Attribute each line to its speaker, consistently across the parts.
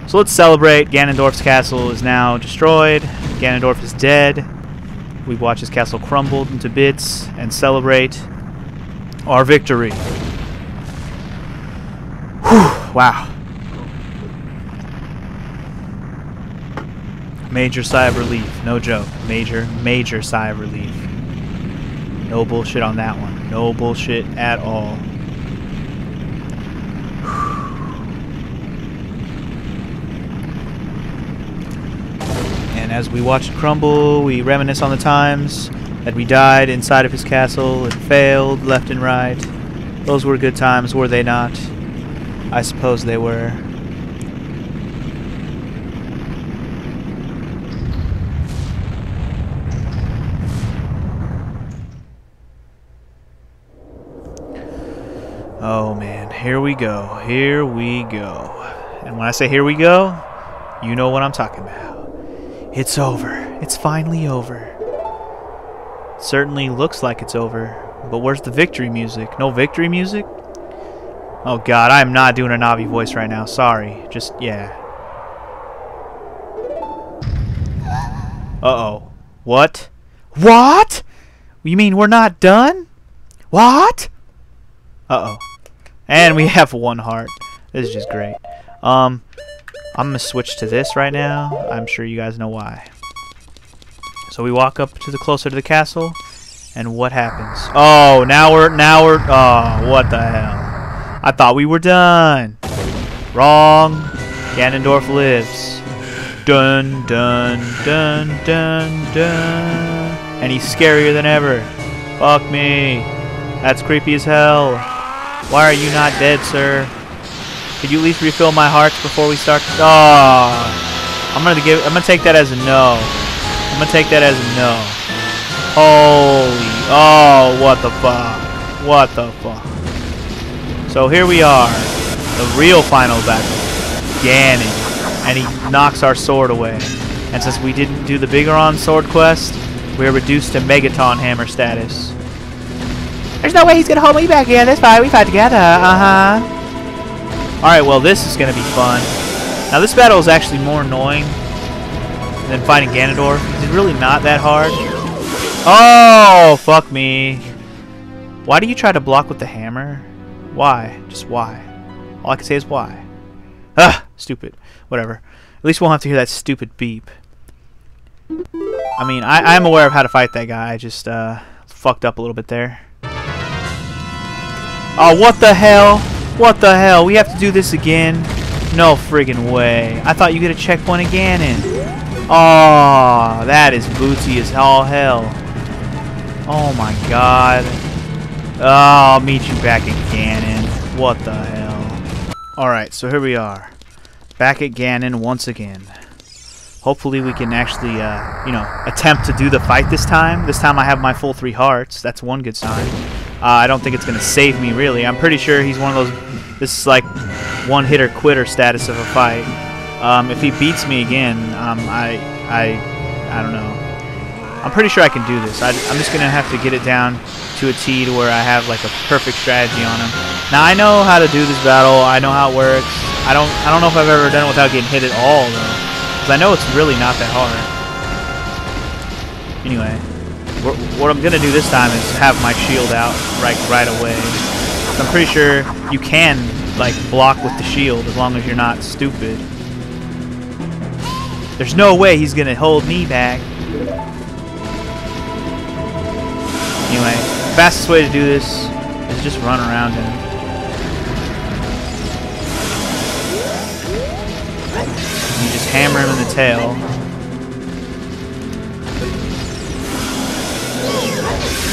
Speaker 1: So let's celebrate. Ganondorf's castle is now destroyed. Ganondorf is dead. We watch his castle crumble into bits and celebrate our victory. Whew, wow. Major sigh of relief. No joke. Major sigh of relief. No bullshit on that one. No bullshit at all. And as we watch it crumble, we reminisce on the times that we died inside of his castle and failed left and right. Those were good times, were they not? I suppose they were. Oh man, here we go. Here we go. And when I say here we go, you know what I'm talking about. It's over. It's finally over. Certainly looks like it's over. But where's the victory music? No victory music? Oh god, I am not doing a Navi voice right now. Sorry. Just, yeah. Uh-oh. What? What? You mean we're not done? What? Uh-oh. And we have 1 heart. This is just great. I'm gonna switch to this right now. I'm sure you guys know why. So we walk up to the closer to the castle, and what happens? Oh, now we're oh, what the hell? I thought we were done. Wrong. Ganondorf lives. Dun dun dun dun dun. And he's scarier than ever. Fuck me. That's creepy as hell. Why are you not dead, sir? Could you at least refill my hearts before we start? Oh, I'm gonna take that as a no. I'm gonna take that as a no. Holy, oh, what the fuck? What the fuck? So here we are, the real final battle. Ganon, and he knocks our sword away. And since we didn't do the Bigoron sword quest, we're reduced to Megaton hammer status. There's no way he's gonna hold me back here. That's fine. We fight together. Alright, well, this is going to be fun. Now, this battle is actually more annoying than fighting Ganondorf. It's really not that hard. Oh, fuck me. Why do you try to block with the hammer? Why? Just why? All I can say is why. Ah, stupid. Whatever. At least we won't have to hear that stupid beep. I mean, I'm aware of how to fight that guy. I just fucked up a little bit there. Oh, what the hell? What the hell? We have to do this again? No friggin' way. I thought you get a checkpoint again. Oh, that is booty as all hell. Oh my god. Oh, I'll meet you back at Ganon. What the hell? Alright, so here we are. Back at Ganon once again. Hopefully we can actually, you know, attempt to do the fight this time. This time I have my full 3 hearts. That's one good sign. I don't think it's going to save me, really. I'm pretty sure he's one of those... This is like one-hitter-quitter status of a fight. If he beats me again, I don't know. I'm pretty sure I can do this. I'm just going to have to get it down to a T to where I have like a perfect strategy on him. Now, I know how to do this battle. I know how it works. I don't know if I've ever done it without getting hit at all, though. Because I know it's really not that hard. Anyway. What I'm gonna do this time is have my shield out right away. I'm pretty sure you can like block with the shield as long as you're not stupid. There's no way he's gonna hold me back. Anyway, fastest way to do this is just run around him. You just hammer him in the tail.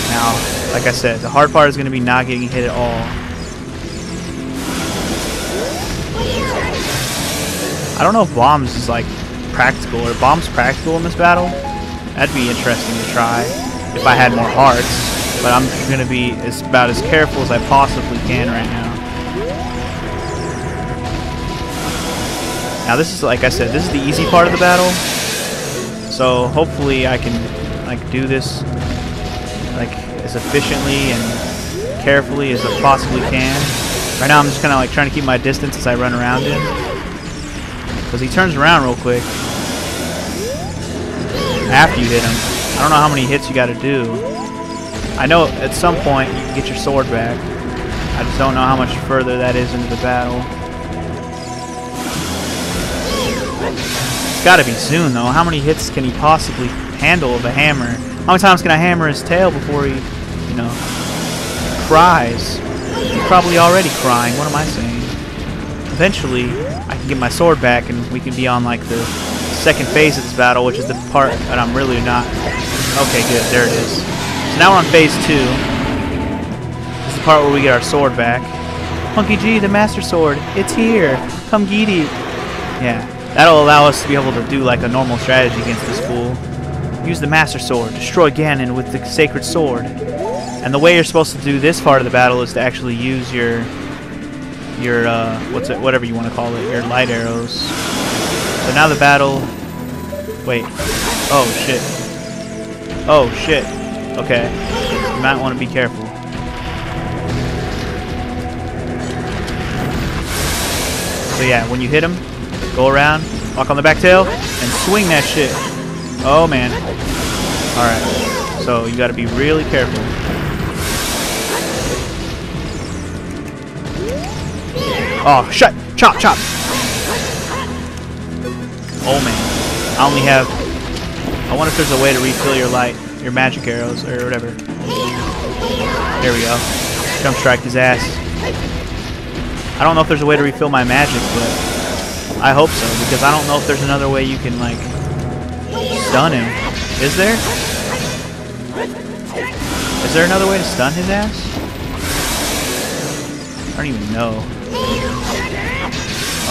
Speaker 1: Now, like I said, the hard part is going to be not getting hit at all. I don't know if bombs is like practical. Are bombs practical in this battle? That'd be interesting to try if I had more hearts. But I'm going to be about as careful as I possibly can right now. Now this is, like I said, this is the easy part of the battle. So hopefully I can like do this like as efficiently and carefully as I possibly can. Right now I'm just kind of like trying to keep my distance as I run around him. Because he turns around real quick after you hit him. I don't know how many hits you got to do. I know at some point you can get your sword back. I just don't know how much further that is into the battle. It's got to be soon, though. How many hits can he possibly handle with a hammer? How many times can I hammer his tail before he, you know, cries? He's probably already crying. What am I saying? Eventually, I can get my sword back and we can be on, like, the second phase of this battle, which is the part that I'm really not... Okay, good. There it is. So now we're on phase 2. This is the part where we get our sword back. Monkey G, the Master Sword. It's here. Come get it. Yeah. That'll allow us to be able to do, like, a normal strategy against this fool. Use the Master Sword. Destroy Ganon with the Sacred Sword. And the way you're supposed to do this part of the battle is to actually use your whatever you want to call it, your light arrows. So now the battle... Wait. Oh, shit. Oh, shit. Okay. You might want to be careful. So yeah, when you hit him, go around, walk on the back tail, and swing that shit. Oh, man. Alright. So you gotta be really careful. Oh, shut! Chop, chop! Oh, man. I only have... I wonder if there's a way to refill your magic arrows, or whatever. There we go. Jump strike his ass. I don't know if there's a way to refill my magic, but I hope so, because I don't know if there's another way you can, like, stun him. Is there? Is there another way to stun his ass? I don't even know.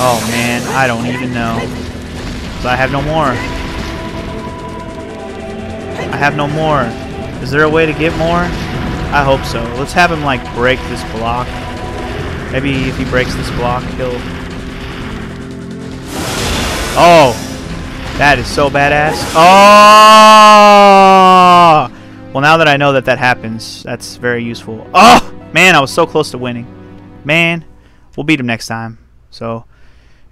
Speaker 1: Oh man, I don't even know. So I have no more. I have no more. Is there a way to get more? I hope so. Let's have him, like, break this block. Maybe if he breaks this block, he'll... Oh! That is so badass. Oh! Well, now that I know that that happens, that's very useful. Oh! Man, I was so close to winning. Man, we'll beat him next time. So,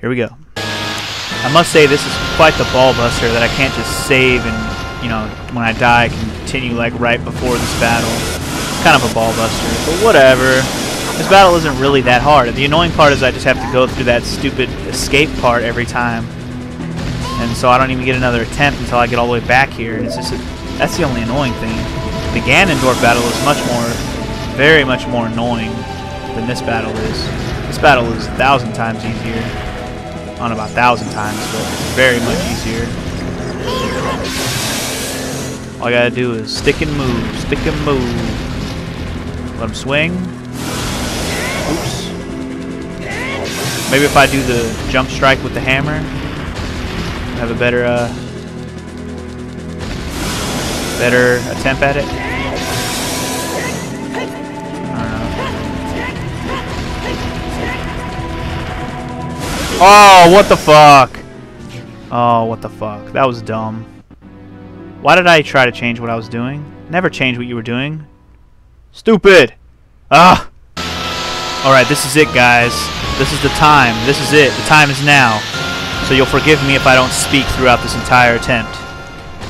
Speaker 1: here we go. I must say this is quite the ball buster that I can't just save and, you know, when I die, I can continue, like, right before this battle. It's kind of a ball buster, but whatever. This battle isn't really that hard. The annoying part is I just have to go through that stupid escape part every time. And so I don't even get another attempt until I get all the way back here. And it's just that's the only annoying thing. The Ganondorf battle is much more, very much more annoying than this battle is. This battle is 1,000 times easier. On about 1,000 times, but it's very much easier. All I gotta do is stick and move, stick and move. Let him swing. Oops. Maybe if I do the jump strike with the hammer, I have a better attempt at it. I don't know. Oh, what the fuck? Oh, what the fuck? That was dumb. Why did I try to change what I was doing? Never change what you were doing. Stupid! Ah! Alright, this is it, guys. This is the time. This is it. The time is now. So you'll forgive me if I don't speak throughout this entire attempt.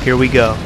Speaker 1: Here we go.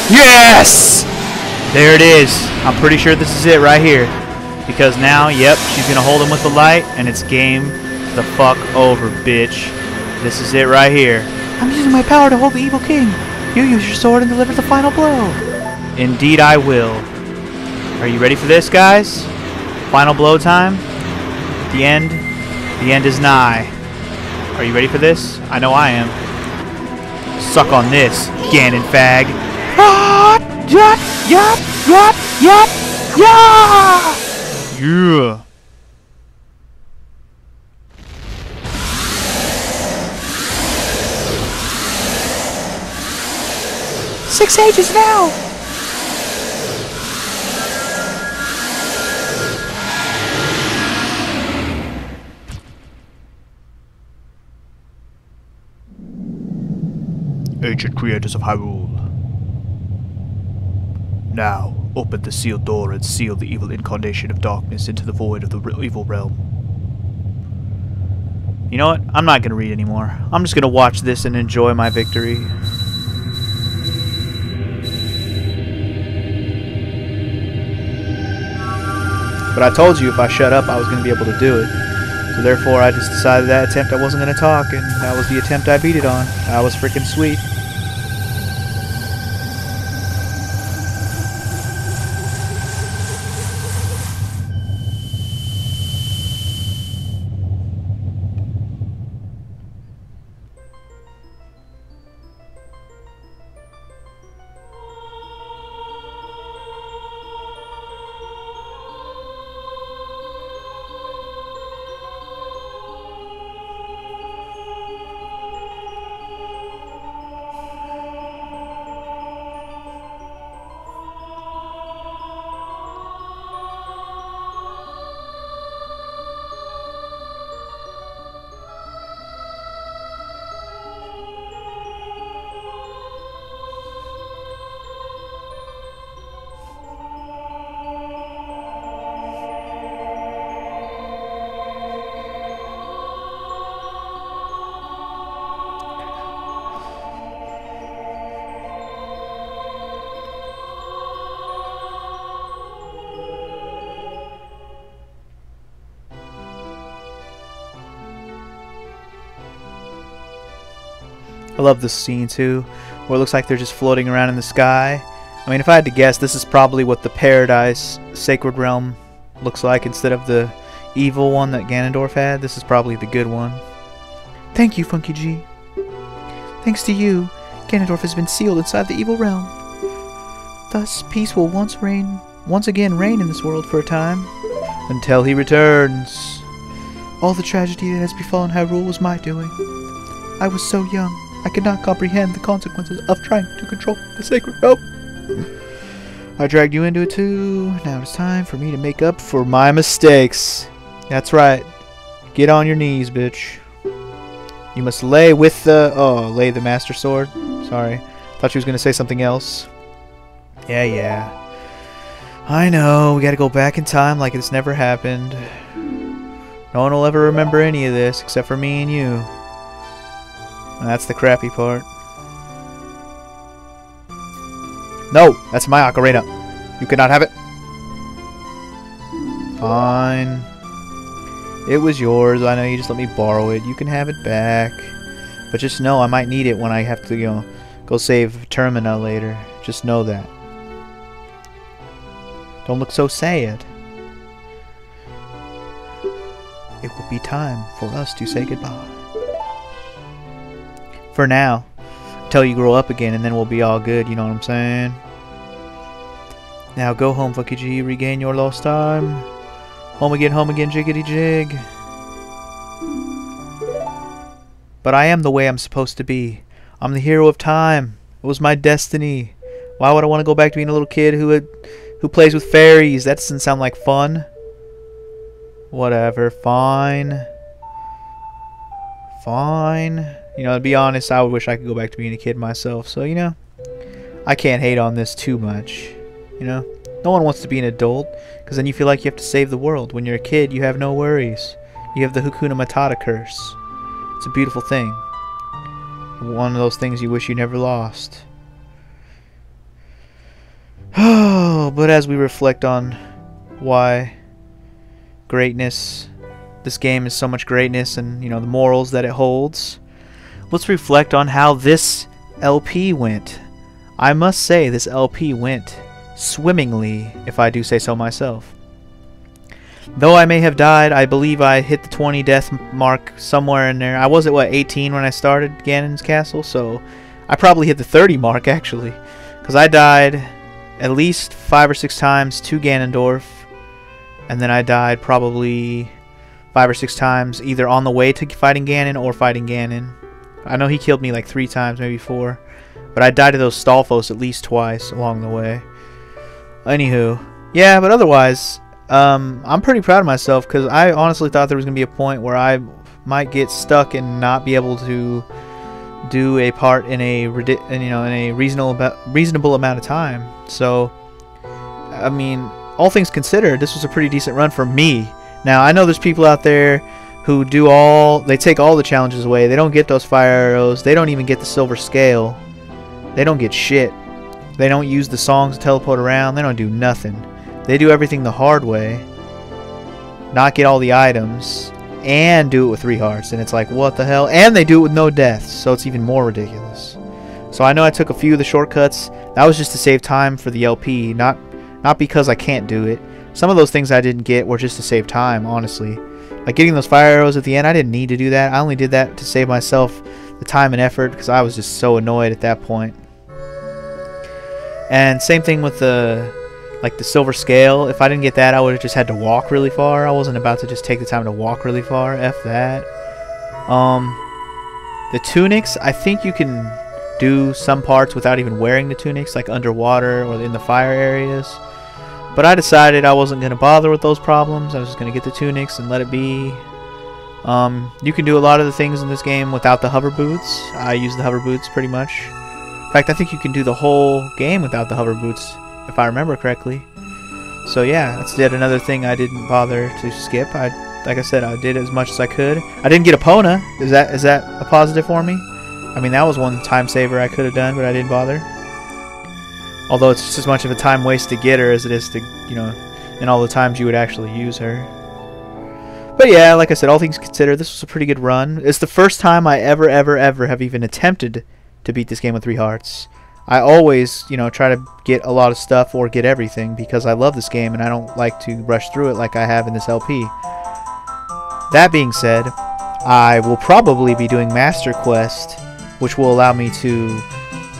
Speaker 1: Yes! There it is. I'm pretty sure this is it right here. Because now, yep, she's going to hold him with the light, and it's game the fuck over, bitch. This is it right here. I'm using my power to hold the evil king. You use your sword and deliver the final blow. Indeed I will. Are you ready for this, guys? Final blow time. The end. The end is nigh. Are you ready for this? I know I am. Suck on this, Ganon fag. Ah! Yup! Yup! Yup! Yup! Yeah! Yeah! Six ages now! Ancient creators of Hyrule. Now, open the sealed door and seal the evil incarnation of darkness into the void of the evil realm. You know what? I'm not going to read anymore. I'm just going to watch this and enjoy my victory. But I told you if I shut up I was going to be able to do it. So therefore I just decided that attempt I wasn't going to talk, and that was the attempt I beat it on. That was freaking sweet. I love this scene too, where it looks like they're just floating around in the sky. I mean, if I had to guess, this is probably what the Paradise Sacred Realm looks like instead of the evil one that Ganondorf had. This is probably the good one. Thank you, Funky G. Thanks to you, Ganondorf has been sealed inside the evil realm. Thus, peace will once again reign in this world for a time, until he returns. All the tragedy that has befallen Hyrule was my doing. I was so young, I could not comprehend the consequences of trying to control the sacred realm. I dragged you into it too. Now it's time for me to make up for my mistakes. That's right. Get on your knees, bitch. You must lay with the... Oh, lay the Master Sword. Sorry. Thought she was going to say something else. Yeah. I know. We got to go back in time like it's never happened. No one will ever remember any of this except for me and you. And that's the crappy part. No! That's my ocarina. You cannot have it. Fine. It was yours. I know you just let me borrow it. You can have it back. But just know I might need it when I have to, you know, go save Termina later. Just know that. Don't look so sad. It will be time for us to say goodbye. For now. Until you grow up again, and then we'll be all good, you know what I'm saying? Now go home, Fucky G. Regain your lost time. Home again, jiggity jig. But I am the way I'm supposed to be. I'm the hero of time. It was my destiny. Why would I want to go back to being a little kid who plays with fairies? That doesn't sound like fun. Whatever, fine. Fine. You know, to be honest, I would wish I could go back to being a kid myself. So, you know, I can't hate on this too much. You know, no one wants to be an adult, because then you feel like you have to save the world. When you're a kid, you have no worries. You have the Hakuna Matata curse. It's a beautiful thing. One of those things you wish you never lost. Oh, but as we reflect on why greatness, this game is so much greatness, and, you know, the morals that it holds, let's reflect on how this LP went. I must say, this LP went swimmingly, if I do say so myself. Though I may have died, I believe I hit the 20 death mark somewhere in there. I was at, what, 18 when I started Ganon's Castle, so I probably hit the 30 mark, actually. Because I died at least 5 or 6 times to Ganondorf, and then I died probably 5 or 6 times either on the way to fighting Ganon or fighting Ganon. I know he killed me like 3 times, maybe 4. But I died to those Stalfos at least twice along the way. Anywho, yeah, but otherwise, I'm pretty proud of myself, because I honestly thought there was going to be a point where I might get stuck and not be able to do a part in a reasonable amount of time. So, I mean, all things considered, this was a pretty decent run for me. Now, I know there's people out there who they take all the challenges away. They don't get those fire arrows. They don't even get the silver scale. They don't get shit. They don't use the songs to teleport around. They don't do nothing. They do everything the hard way. Not get all the items. And do it with 3 hearts. And it's like, what the hell? And they do it with no deaths. So it's even more ridiculous. So I know I took a few of the shortcuts. That was just to save time for the LP. Not because I can't do it. Some of those things I didn't get were just to save time, honestly. Like getting those fire arrows at the end, I didn't need to do that. I only did that to save myself the time and effort, because I was just so annoyed at that point. And same thing with the silver scale. If I didn't get that, I would have just had to walk really far. I wasn't about to just take the time to walk really far. F that. The tunics, I think you can do some parts without even wearing the tunics, like underwater or in the fire areas. But I decided I wasn't going to bother with those problems. I was just going to get the tunics and let it be. You can do a lot of the things in this game without the hover boots. I use the hover boots pretty much. In fact, I think you can do the whole game without the hover boots, if I remember correctly. So yeah, that's yet another thing I didn't bother to skip. Like I said, I did as much as I could. I didn't get Epona. Is that a positive for me? I mean, that was one time saver I could have done, but I didn't bother. Although it's just as much of a time waste to get her as it is to, you know, and all the times you would actually use her. But yeah, like I said, all things considered, this was a pretty good run. It's the first time I ever have even attempted to beat this game with 3 hearts. I always, you know, try to get a lot of stuff or get everything because I love this game and I don't like to rush through it like I have in this LP. That being said, I will probably be doing Master Quest, which will allow me to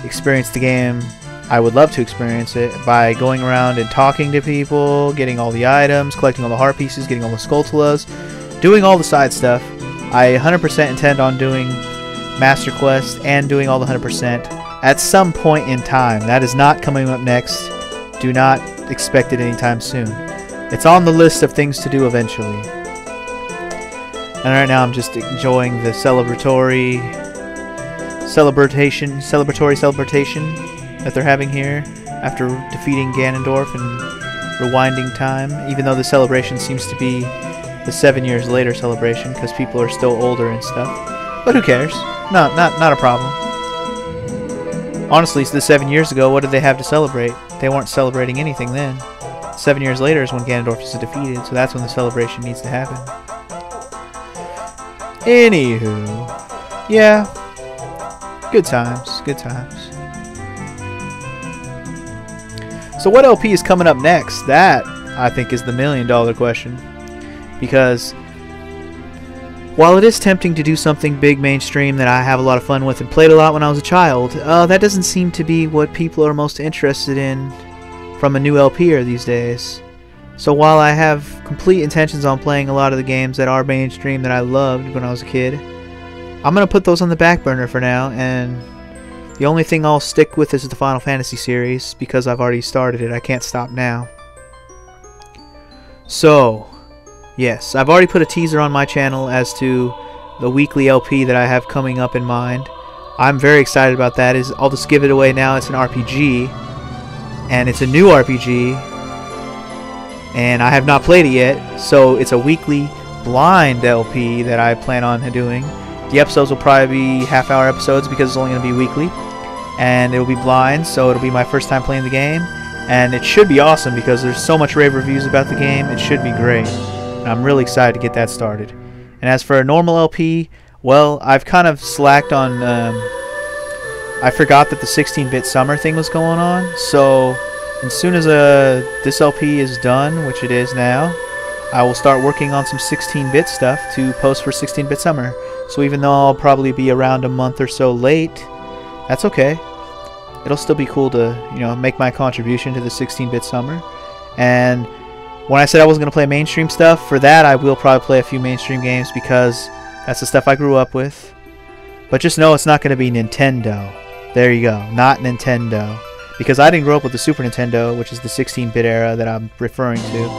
Speaker 1: experience the game. I would love to experience it by going around and talking to people, getting all the items, collecting all the heart pieces, getting all the Skulltulas, doing all the side stuff. I 100% intend on doing Master Quest and doing all the 100% at some point in time. That is not coming up next. Do not expect it anytime soon. It's on the list of things to do eventually. And right now I'm just enjoying the celebratory celebration that they're having here after defeating Ganondorf and rewinding time, even though the celebration seems to be the 7 years later celebration because people are still older and stuff. But who cares? No, not a problem. Honestly, the 7 years ago, what did they have to celebrate? They weren't celebrating anything then. 7 years later is when Ganondorf is defeated, so that's when the celebration needs to happen. Anywho, yeah, good times, good times. So what LP is coming up next? That, I think, is the $1,000,000 question. Because while it is tempting to do something big mainstream that I have a lot of fun with and played a lot when I was a child, that doesn't seem to be what people are most interested in from a new LPer these days. So while I have complete intentions on playing a lot of the games that are mainstream that I loved when I was a kid, I'm going to put those on the back burner for now, and the only thing I'll stick with is the Final Fantasy series, because I've already started it. I can't stop now. So, yes, I've already put a teaser on my channel as to the weekly LP that I have coming up in mind. I'm very excited about that. I'll just give it away now. It's an RPG, and it's a new RPG, and I have not played it yet, so it's a weekly blind LP that I plan on doing. The episodes will probably be half-hour episodes because it's only going to be weekly, and it'll be blind, so it'll be my first time playing the game, and it should be awesome because there's so much rave reviews about the game. It should be great, and I'm really excited to get that started. And as for a normal LP, well, I've kind of slacked on, I forgot that the 16-bit summer thing was going on, so as soon as this LP is done, which it is now, I will start working on some 16-bit stuff to post for 16-bit summer. So even though I'll probably be around a month or so late, that's okay. It'll still be cool to, you know, make my contribution to the 16-bit summer. And when I said I wasn't going to play mainstream stuff, for that I will probably play a few mainstream games because that's the stuff I grew up with. But just know it's not going to be Nintendo. There you go. Not Nintendo. Because I didn't grow up with the Super Nintendo, which is the 16-bit era that I'm referring to.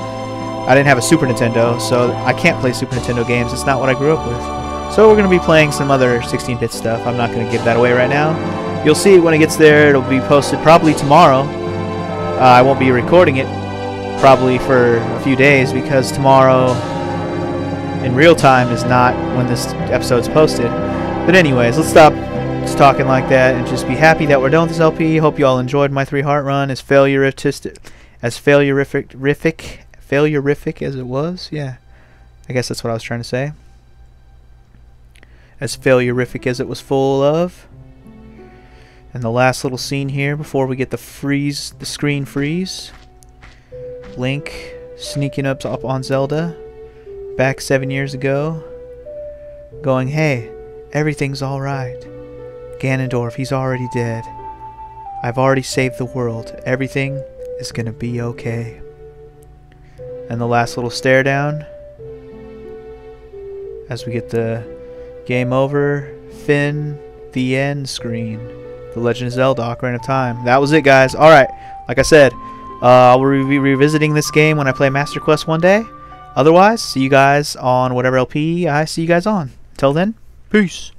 Speaker 1: I didn't have a Super Nintendo, so I can't play Super Nintendo games. It's not what I grew up with. So we're going to be playing some other 16-bit stuff. I'm not going to give that away right now. You'll see it when it gets there. It'll be posted probably tomorrow. I won't be recording it probably for a few days because tomorrow in real time is not when this episode's posted. But anyways, let's stop just talking like that and just be happy that we're done with this LP. Hope you all enjoyed my 3-heart run as failurific as it was. Yeah, I guess that's what I was trying to say. As failurific as it was full of. And the last little scene here before we get the screen freeze. Link sneaking up on Zelda back 7 years ago, going, "Hey, everything's alright. Ganondorf, he's already dead. I've already saved the world. Everything is gonna be okay." And the last little stare down as we get the game over, Finn, the end screen. The Legend of Zelda, Ocarina of Time. That was it, guys. Alright, like I said, I'll be revisiting this game when I play Master Quest one day. Otherwise, see you guys on whatever LP I see you guys on. Until then, peace.